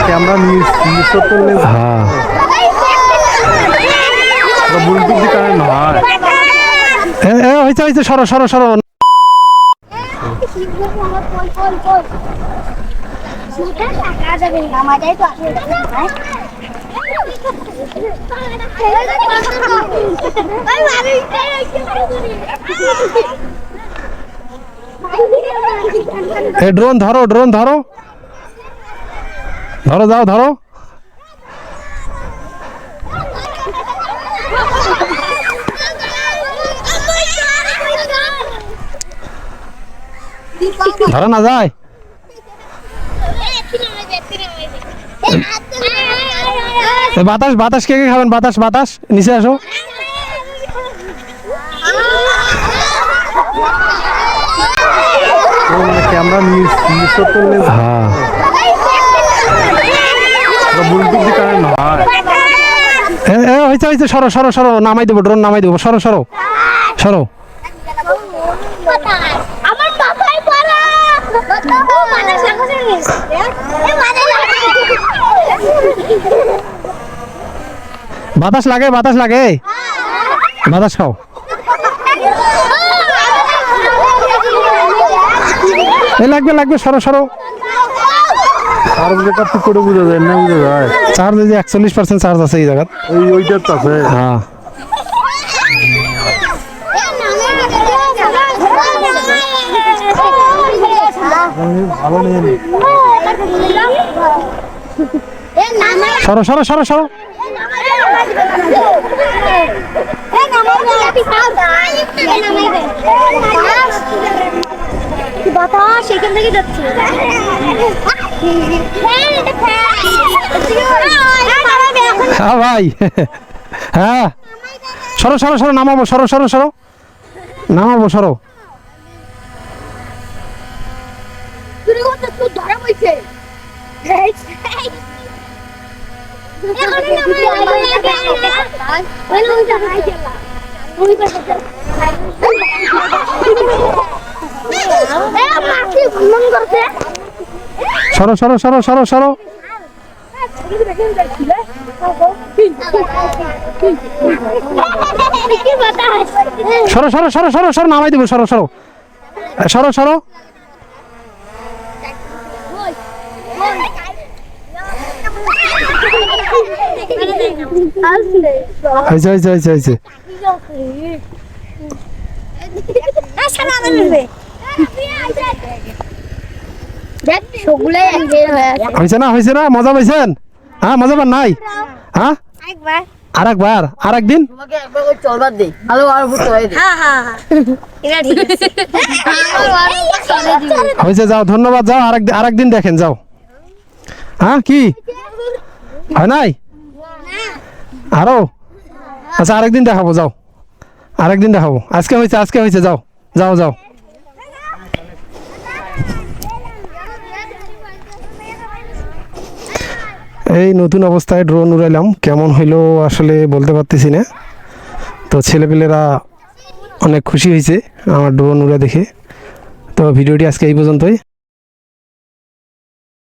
camera নিশ্চয় করলে হ্যাঁ বুলটুক দি কারণ হয় হয়েছে হয়েছে সরো সরো সরো ড্রোন ধরো ড্রোন ধরো ধরো যাও ধরো ধরো না যায় বাতাস বাতাস কে কে খাবেন বাতাস বাতাস নিচে আসো ক্যামেরা নিশ্চয় করলে হ্যাঁ বুলটুক দি কারণ হয় হয়েছে হয়েছে সরো সরো সরো নামাই দেবো ড্রোন নামাই দেবো সরো সরো সরো বাতাস লাগে বাতাস লাগে বাতাস খাও লাগবে লাগবে সরো সরো আর ব্রেকআপ তো করে বুঝা যায় না বুঝা যায় চার্জ এই যে 41% চার্জ আছে এই জায়গা ওইটার তো আছে হ্যাঁ ভালো নেই সরো সরো সরো সরো বাতাস এখান থেকে যাচ্ছে হ্যাঁ ভাই হ্যাঁ সরো সরো সরো নামাবো সরো সরো সরো নামাবো সরো ধরা বইছে সরো সরো সরো সরো সরো সরো সরো সরো সরো সরো নামাই দেবো সরো সরো সরো সরো হয়েছে হয়েছে হয়েছে হয়েছে হয়েছে না হয়েছে না মজা পাইছেন হ্যাঁ মজা পান নাই হ্যাঁ আর একবার আর একদিন হয়েছে যাও ধন্যবাদ যাও আর একদিন দেখেন যাও হ্যাঁ কি হয় নাই আরো আচ্ছা আরেকদিন দেখাবো যাও আরেকদিন দেখাবো আজকে হয়েছে যাও যাও যাও এই নতুন অবস্থায় ড্রোন উড়াইলাম কেমন হইলো আসলে বলতে পারতেছি না তো ছেলেপেলেরা অনেক খুশি হয়েছে আমার ড্রোন উড়া দেখে তো ভিডিওটি আজকে এই পর্যন্তই